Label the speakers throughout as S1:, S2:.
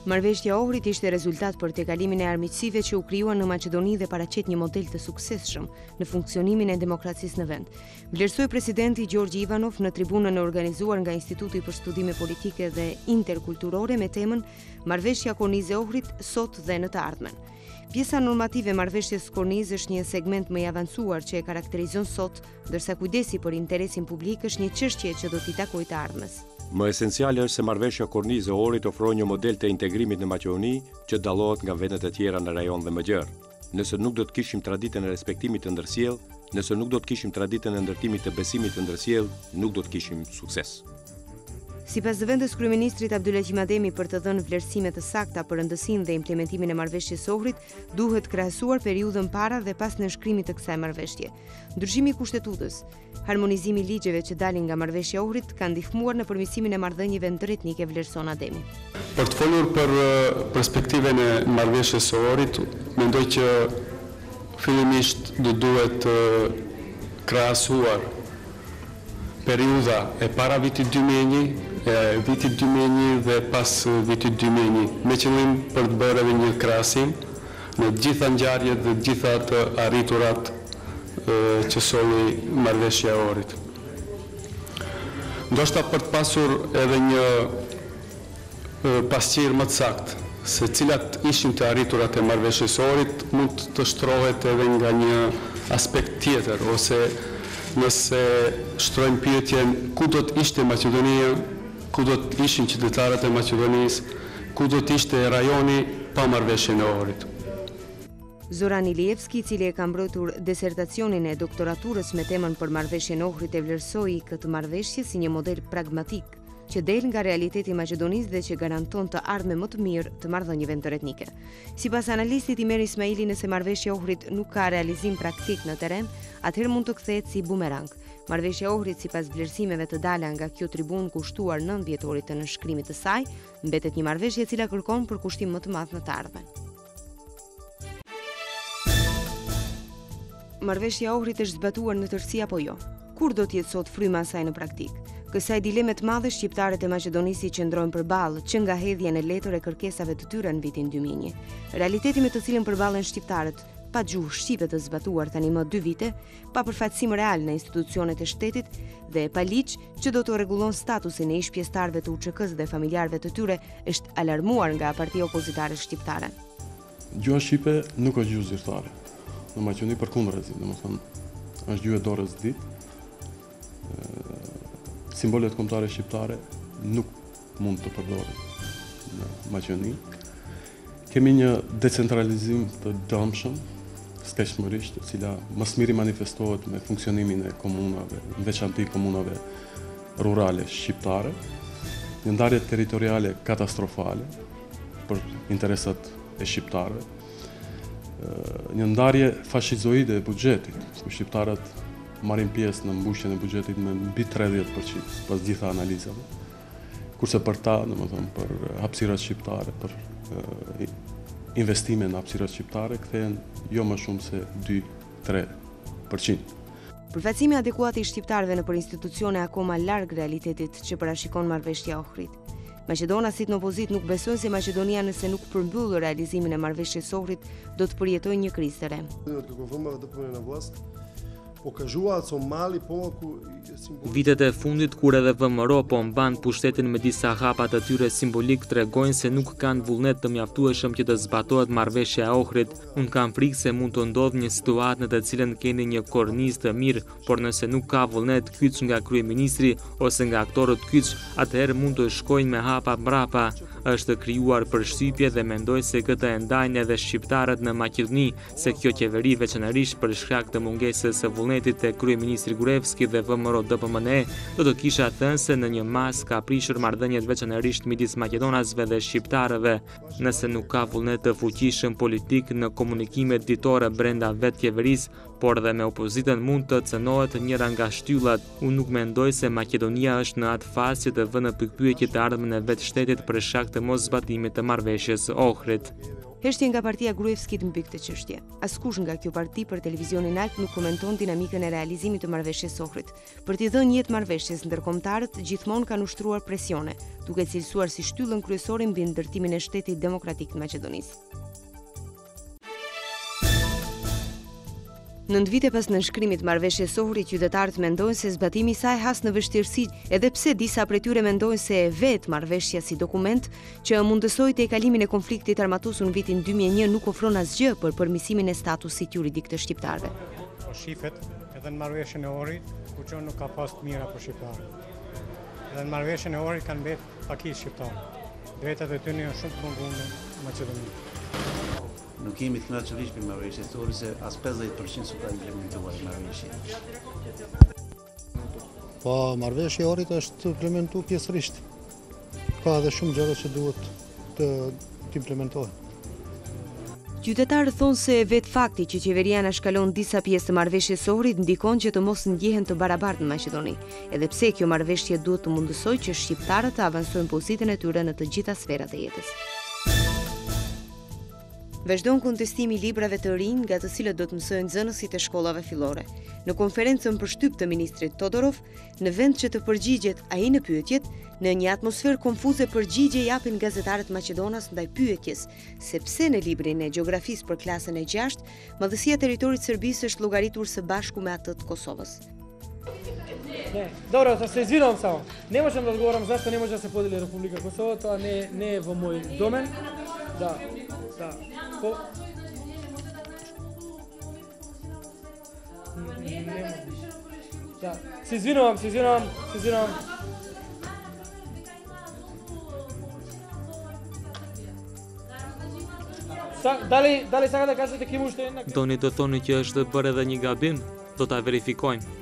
S1: Marrëveshja e Ohrit ishte rezultat për tekalimin e armiqësive që u krijuan në Maqedoni dhe paraqet një model të suksesshëm në funksionimin e demokracisë në vend. Vlerësoi presidenti Gjorgji Ivanov në tribunën e organizuar nga Instituti për Studime Politike dhe Interkulturore me temën Marrëveshja Kornizë e Ohrit sot dhe në të ardhmen. Pjesa normative e marrëveshjes Kornizë është një segment më i avancuar që e karakterizon sot, ndërsa kujdesi për interesin publik është një çështje që do t'i takojë të ardhmes.
S2: Më esenciale është se marrëveshja Kornizë e Ohrit ofron një model të integrimit në Maqedoni që dallohet nga vendet e tjera në rajon dhe më gjerë. Nëse nuk do të kishim traditën e respektimit të ndërsjellë, nëse nuk do të kishim traditën e ndërtimit të besimit të ndërsjellë, nuk do të kishim sukses.
S1: Sipas zëvendës kryeministrit Abdulaqim Ademi për të dhënë vlerësime të sakta për rëndësinë dhe implementimin e marrëveshjes së Ohrit, duhet krahasuar periudhën para dhe pas nënshkrimit të kësaj marrëveshje. Ndryshimi i kushtetutës, harmonizimi i ligjeve që dalin nga marrëveshja e Ohrit kanë ndihmuar në përmirësimin e marrëdhënieve ndërretnike, vlerëson Ademi.
S3: Për të folur për perspektiven e marrëveshjes së Ohrit, mendoj që fillimisht duhet krahasuar periudha e para vitit 2001, vitit 2001 dhe pas vitit 2001, me qëllim për të bërë edhe një krahasim në gjitha ngjarjet dhe gjitha të arriturat që solli marrëveshja e Ohrit. Ndoshta për të pasur edhe një pasqyrë më të saktë se cilat ishin të arriturat e marrëveshjes së Ohrit, mund të shtrohet edhe nga një aspekt tjetër, ose nëse shtrojmë pyetjen ku do të ishte Maqedonia, ku do të ishin qytetarët e Maqedonisë, ku do të ishte rajoni pa marrëveshjen e Ohrit.
S1: Zoran Ilievski, i cili e ka mbrojtur disertacionin e doktoraturës me temën për marrëveshjen e Ohrit, e vlerësoi këtë marrëveshje si një model pragmatik që del nga realiteti i Maqedonisë dhe që garanton të ardhme më të mirë të marrëdhënieve ndërretnike. Sipas analistit Imer Ismaili, nëse marrëveshja e Ohrit nuk ka realizim praktik në terren, atëherë mund të kthehet si bumerang. Marrëveshja e Ohrit, sipas vlerësimeve të dala nga kjo tribunë kushtuar 9 vjetorit të nënshkrimit të saj, mbetet një marrëveshje e cila kërkon përkushtim më të madh në të ardhmen. Marrëveshja e Ohrit është zbatuar në tërësi apo jo? Kur do të jetë sot fryma e saj në praktik? Kësaj dileme të madhe shqiptarët e Maqedonisë qëndrojnë përballë që nga hedhja në letër e kërkesave të tyre në vitin 2001. Realiteti me të cilin përballen shqiptarët, pa gjuhë shqipe të zbatuar tani më 2 vite, pa përfaqësim real në institucionet e shtetit dhe pa ligj që do të rregullon statusin e ish pjesëtarëve të UÇK-s dhe familjarëve të tyre, është alarmuar nga partia opozitare shqiptare.
S4: Gjuha shqipe nuk është gjuhë zyrtare. Në Maqedoni përkundërzi, domethënë, është gjuhë e dorës ditë. Simbolet kombëtare shqiptare nuk mund të përdoren në Maqedoni. Kemi një decentralizim të dëmshëm, skajshmërisht, e cila më së miri manifestohet me funksionimin e komunave, në veçanti komunave rurale shqiptare, një ndarje territoriale katastrofale për interesat e shqiptarëve, një ndarje fashizoide e buxhetit, ku shqiptarët marrin pjesë në mbushjen e buxhetit me mbi 30% pas gjitha analizave. Kurse për ta, domethënë për hapësirat shqiptare, për investime në hapësirat shqiptare kthehen jo më shumë se 2-3%.
S1: Përfaqësimi adekuat i shqiptarëve nëpër institucione akoma larg realitetit që parashikon marrëveshja e Ohrit. Maqedonasit në opozit nuk besojnë se Maqedonia, nëse nuk përmbyll realizimin e marrëveshjes së Ohrit, do të përjetojë një krizë të re.
S5: Vitet e fundit, kur edhe VMRO po mban pushtetin me disa hapa të tyre simbolik, tregojnë se nuk kanë vullnet të mjaftueshëm që të zbatohet marrëveshja e Ohrit. Unë kam frikë se mund të ndodhë një situatë në të cilën keni një kornizë të mirë, por nëse nuk ka vullnet kyç nga kryeministri ose nga aktorët kyç, atëherë mund të shkojnë me hapa mbrapa. Është krijuar përshtypje dhe mendoj se këtë e ndajnë edhe shqiptarët në Maqedoni, se kjo qeveri veçanërisht për shkak të mungesës së vullnetit të kryeministri Gruevski dhe VMRO-DPMNE do të kisha thënë se në një mas ka prishur marrëdhëniet veçanërisht midis maqedonasve dhe shqiptarëve. Nëse nuk ka vullnet të fuqishëm politik në komunikimet ditore brenda vetë qeverisë, por edhe me opozitën mund të cënohet njëra nga shtyllat. Unë nuk mendoj se Maqedonia është në atë fazë që të vënë në pikpyetje të ardhmen e vetë shtetit për shkak të moszbatimit të marrëveshjes së Ohrid.
S1: Heshtje nga partia Gruevskit mbi këtë çështje. Askush nga kjo parti për televizionin Alp nuk komenton dinamikën e realizimit të marrëveshjes së Ohrid. Për t'i dhënë jetë marrëveshjes, ndërkombëtarët gjithmonë kanë ushtruar presione, duke cilësuar si shtyllën kryesore mbi ndërtimin e Shtetit Demokratik të Maqedonisë. 9 vite pas nënshkrimit të marrëveshjes së Ohrid, qytetarët mendojnë se zbatimi i saj has në vështirësi, edhe pse disa prej tyre mendojnë se e vet marrëveshja si dokument që mundësoi te kalimin e konfliktit armatusur në vitin 2001 nuk ofron asgjë për përmirësimin e statusit juridik të shqiptarëve.
S6: Shifet edhe në marrëveshjen e Ohrid, ku që nuk ka pas të mira për shqiptarët. Edhe në marrëveshjen e Ohrid kanë mbetë pakisë shqiptarë. Drejtat e tyre janë shumë të munguara në Maqedoni.
S7: Nuk jemi të kënaqërisht me marrëveshjen e Ohrid se as 50% s'u ka implementuar marrëveshja.
S8: Po marrëveshja e Ohrid është implementuar pjesërisht. Ka edhe shumë gjëra që duhet të implementohen.
S1: Qytetarët thonë se vetë fakti që qeveria na shkalon disa pjesë të marrëveshjes së Ohrid ndikon që të mos ndjehen të barabartë në Maqedoni, edhe pse kjo marrëveshje duhet të mundësojë që shqiptarët të avancojnë pozitën e tyre në të gjitha sferat e jetës. Vazhdon kontestimi i librave të rinj nga të cilët do të mësojnë nxënësit e shkollave fillore. Në konferencën për shtyp të ministrit Todorov, në vend që të përgjigjet ai në pyetjet, në një atmosferë konfuze përgjigje japin gazetarët maqedonas ndaj pyetjes se pse në librin e gjeografisë për klasën e 6, madhësia e territorit të Serbisë është llogaritur së bashku me atë të Kosovës.
S9: Dobro, da se izvinjavam samo. Ne možemo da odgovorim zašto ne može da se podeli Republika Kosovo, to ne v moj domen. Da. Po... Da. Se izvinjavam. Dali sa da kažete kim ušte jednak?
S5: Doni të thoni që është bërë edhe një gabim? Do ta verifikojmë.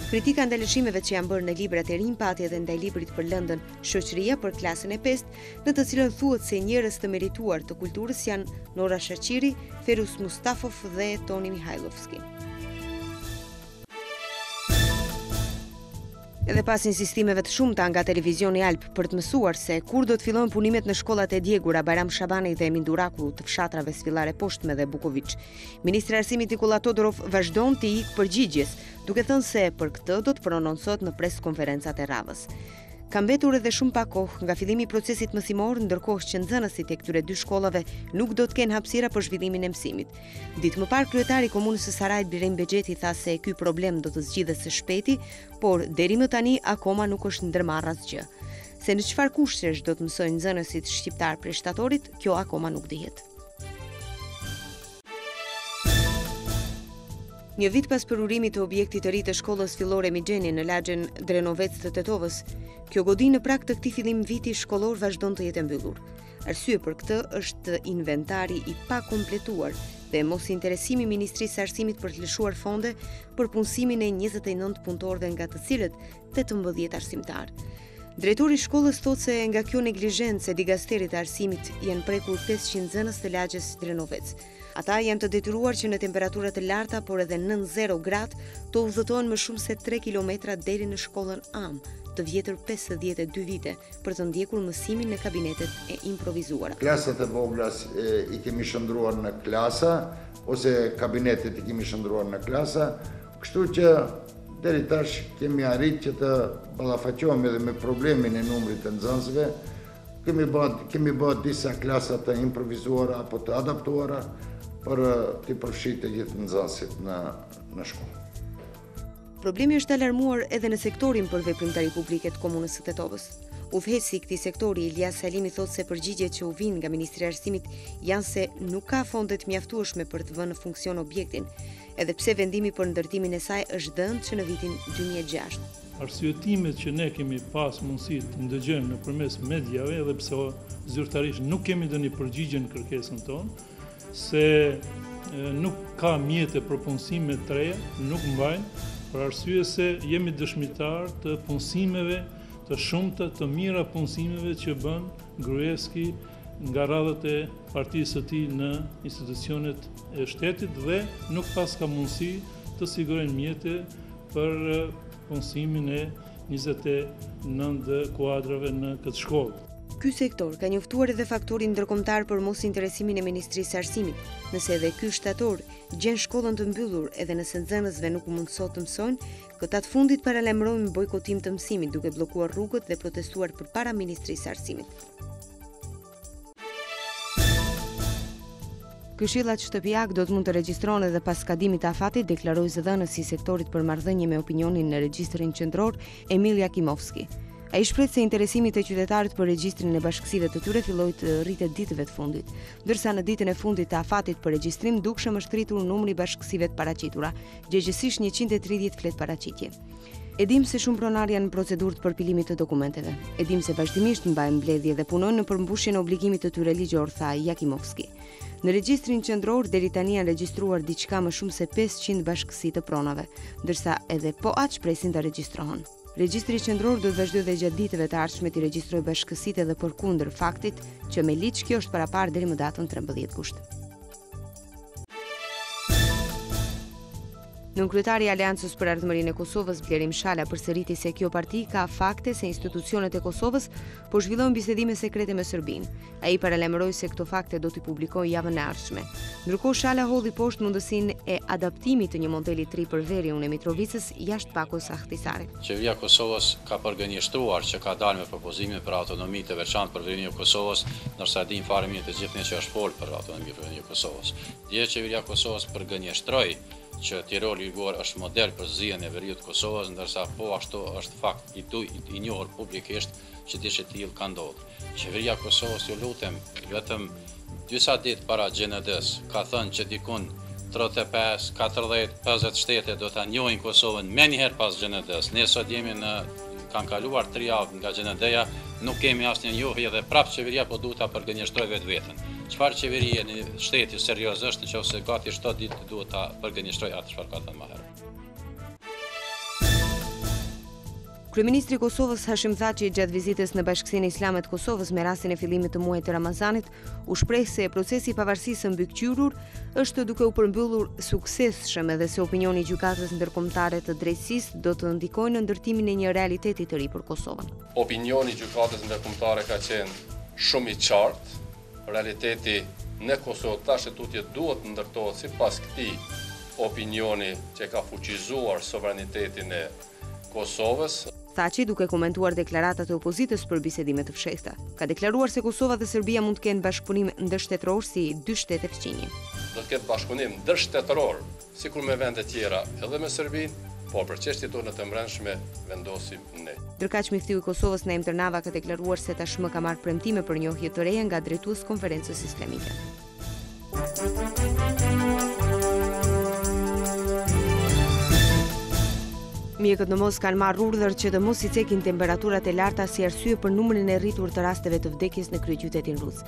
S1: Kritika ndaj lëshimeve që janë bërë në librat e rinj pati edhe ndaj librit për lëndën Shoqëria për klasën e 5, në të cilën thuhet se njerëz të merituar të kulturës janë Nora Shaqiri, Ferus Mustafov dhe Toni Mihajlovski. Edhe pas insistimeve të shumta nga televizioni Alp për të mësuar se kur do të fillojnë punimet në shkollat e djegura Bajram Shabani dhe Emin Duraku të fshatrave Sfillare Poshtme dhe Bukoviç, ministri i Arsimit Nikola Todorov vazhdon të ikë përgjigjes, duke thënë se për këtë do të prononcohet në preskonferencat e radhës. Ka mbetur edhe shumë pak kohë nga fillimi i procesit mësimor, ndërkohë që nxënësit e këtyre dy shkollave nuk do të kenë hapësira për zhvillimin e mësimit. Ditë më parë, kryetari i komunës së Sarajit Birim Bexheti tha se ky problem do të zgjidhet së shpejti, por deri më tani akoma nuk është ndërmarrë asgjë. Se në çfarë kushtesh do të mësojnë nxënësit shqiptar prej shtatorit, kjo akoma nuk dihet. Një vit pas përurimit të objektit të ri të shkollës fillore Mixheni në lagjen Drenovec të Tetovës, kjo godi në prag të këtij fillim viti shkollor vazhdon të jetë mbyllur. Arsye për këtë është inventari i pakompletuar dhe mos interesimi i Ministrisë së Arsimit për të lëshuar fonde për punësimin e 29 punëtorëve nga të cilët 18 arsimtarë. Drejtori i shkollës thotë se nga kjo neglizhencë e digasterit të arsimit janë prekur 500 nxënës të lagjes Drenovec. Ata janë të detyruar që në temperaturat të larta, por edhe nën 0 gradë, të udhëtohen më shumë se 3 kilometra deri në shkollën Am, të vjetër 52 vite, për të ndjekur mësimin në kabinetet e improvizuara.
S10: Klasat e vogla i kemi shndruar në klasa, ose kabinetet i kemi shndruar në klasa, kështu që deri tash kemi arrit që të ballafaqohemi edhe me problemin e numrit të nxënësve. Kemi bërë disa klasa të improvizuara apo të adaptuara për të përfshirë të gjithë nxënësit në shkollë.
S1: Problemi është alarmuar edhe në sektorin për veprimtari publike të komunës së Tetovës. Udhëheqësi i këtij sektori, Elias Salimi, thotë se përgjigjet që u vijnë nga Ministri i Arsimit janë se nuk ka fonde të mjaftueshme për të vënë në funksion objektin, edhe pse vendimi për ndërtimin e saj është dhënë që në vitin 2006.
S11: Arsyetimet që ne kemi pas mundësi të ndëgjojmë nëpërmes mediave, edhe pse zyrtarisht nuk kemi dhënë përgjigje në kërkesën tonë, se nuk ka mjete për punësime të reja, nuk mbajnë, për arsye se jemi dëshmitar të punësimeve të shumta, të mira punësimeve që bën Gruevski nga radhët e partisë së tij në institucionet e shtetit dhe nuk pas ka mundësi të sigurojnë mjete për punësimin e 29 kuadrave në këtë shkollë.
S1: Ky sektor ka njoftuar edhe faktorin ndërkombëtar për mos interesimin e Ministrisë së Arsimit. Nëse edhe ky shtator gjen shkollën të mbyllur edhe nëse nxënësve nuk mund sot të mësojnë, këta të fundit paralajmërojnë bojkotim të mësimit duke bllokuar rrugët dhe protestuar përpara Ministrisë së Arsimit. Këshillat shtëpiak do të mund të regjistrohen edhe pas skadimit të afatit, deklaroi zëdhënësi i sektorit për marrëdhënie me opinionin në regjistrin qendror, Emil Jakimovski. Ai shpreh se interesimi të qytetarit për regjistrin e bashkësive të tyre filloi të rritet ditëve të fundit, ndërsa në ditën e fundit të afatit për regjistrim dukshëm është rritur numri i bashkësive të paraqitura, gjëgjësisht 130 flet paraqitje. E dim se shumë pronar janë në procedurë të përpilimit të dokumenteve. E dim se vazhdimisht mbajnë mbledhje dhe punojnë në përmbushjen e obligimit të tyre ligjor, tha Jakimovski. Në regjistrin qendror deri tani janë regjistruar diçka më shumë se 500 bashkësi të pronave, ndërsa edhe po aq presin të regjistrohen. Regjistri qendror do të vazhdojë dhe gjatë ditëve të ardhshme të regjistrojë bashkësitë edhe përkundër faktit që me ligj kjo është parapar deri më datën 13 gusht. Nënkryetari i Aleancës për Ardhmërinë e Kosovës, Blerim Shala, përsëriti se kjo parti ka fakte se institucionet e Kosovës po zhvillojnë bisedime sekrete me Serbinë. Ai paralajmëroi se këto fakte do t'i publikojë javën e ardhshme. Ndërkohë Shala hodhi poshtë mundësinë e adaptimit të një modeli të ri për veriun e Mitrovicës jashtë Pakos Ahtisarit.
S12: Qeveria e Kosovës ka përgënjeshtruar që ka dalë me propozime për autonomi të veçantë për veriun e Kosovës, ndërsa dim fare mirë të gjithë ne që është folë për autonomi për veriun e Kosovës. Dje qeveria e Kosovës përgënjeshtroi që Tiroli Jugur është model për zgjidhjen e veriut të Kosovës, ndërsa po ashtu është fakt i njohur publikisht që diçka e tillë ka ndodhur. Qeveria e Kosovës, ju lutem, vetëm disa ditë para GND-s ka thënë që dikun 35, 40, 50 shtete do ta njohin Kosovën menjëherë pas GND-s. Ne sot jemi kanë kaluar 3 javë nga GND-ja, nuk kemi asnjë njohje dhe prapë qeveria po duhet ta përgënjeshtrojë vetveten. Çfarë qeverie në shteti serioz është nëse gati 7 ditë duhet ta përgënjeshtrojë atë çfarë ka thënë më herët.
S1: Kryeministri i Kosovës Hashim Thaçi gjatë vizitës në Bashkësinë Islame të Kosovës me rastin e fillimit të muajit të Ramazanit u shpreh se procesi i pavarësisë së mbikëqyrur është duke u përmbyllur suksesshëm edhe se opinioni i gjykatës ndërkombëtare të drejtësisë do të ndikojë në ndërtimin e një realiteti të ri për Kosovën.
S13: Opinioni i gjykatës ndërkombëtare ka qenë shumë i qartë. Realiteti në Kosovë tash tutje duhet ndërtohet sipas këtij opinioni që ka fuqizuar sovranitetin e Kosovës.
S1: Thaçi, duke komentuar deklaratat e opozitës për bisedime të fshehta, ka deklaruar se Kosova dhe Serbia mund të kenë bashkëpunim ndërshtetëror si dy shtete fqinje.
S13: Do të ketë bashkëpunim ndërshtetëror, sikur me vende tjera, edhe me Serbinë, po për çështjet tona të brendshme vendosim ne.
S1: Ndërkaq miftiu i Kosovës Naim Tërnava ka deklaruar se tashmë ka marrë premtime për njohje të reja nga drejtues konferencës islamike. Mjekët në Mos kanë marrë urdhër që të mos i cekin temperaturat e larta si arsye për numrin e rritur të rasteve të vdekjes në kryeqytetin rus.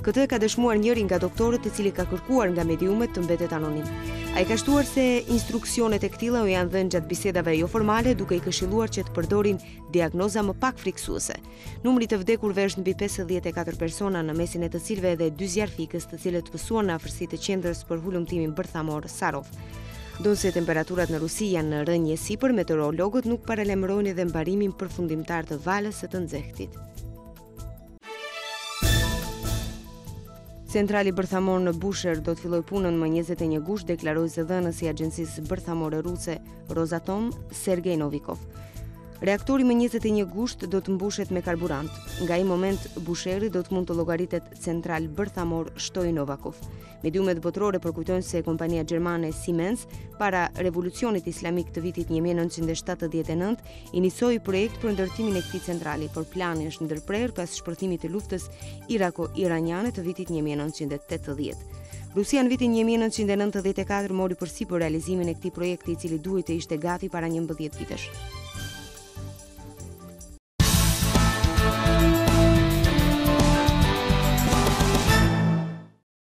S1: Këtë ka dëshmuar njëri nga doktorët i cili ka kërkuar nga mediumet të mbetet anonim. Ai ka shtuar se instruksionet e këtilla u janë dhënë gjatë bisedave jo formale, duke i këshilluar që të përdorin diagnoza më pak friksuese. Numri të vdekurve është mbi 54 persona, në mesin e të cilëve edhe 2 zjarfikës të cilët pësuan në afërsi të qendrës për hulumtimin bërthamor Sarov. Donse temperaturat në Rusi janë në rënje sipër, meteorologët nuk paralajmërojnë edhe mbarimin përfundimtar të valës së të nxehtit. Centrali bërthamor në Busher do të fillojë punën më 21 gusht, deklaroi zëdhënësi i agjencisë bërthamore ruse Rosatom, Sergej Novikov. Reaktori më 21 gusht do të mbushet me karburant. Nga ai moment Busheri do të mund të llogaritet central bërthamor Shtoi Novakov. Mediumet botërore përkujtojnë se kompania gjermane Siemens, para revolucionit islamik të vitit 1979, inisoi projekt për ndërtimin e këtij centrali, por plani është ndërprer pas shpërthimit të luftës irako-iraniane të vitit 1980. Rusia në vitin 1994 mori përsipër realizimin e këtij projekti, i cili duhej të ishte gati para 11 vitesh.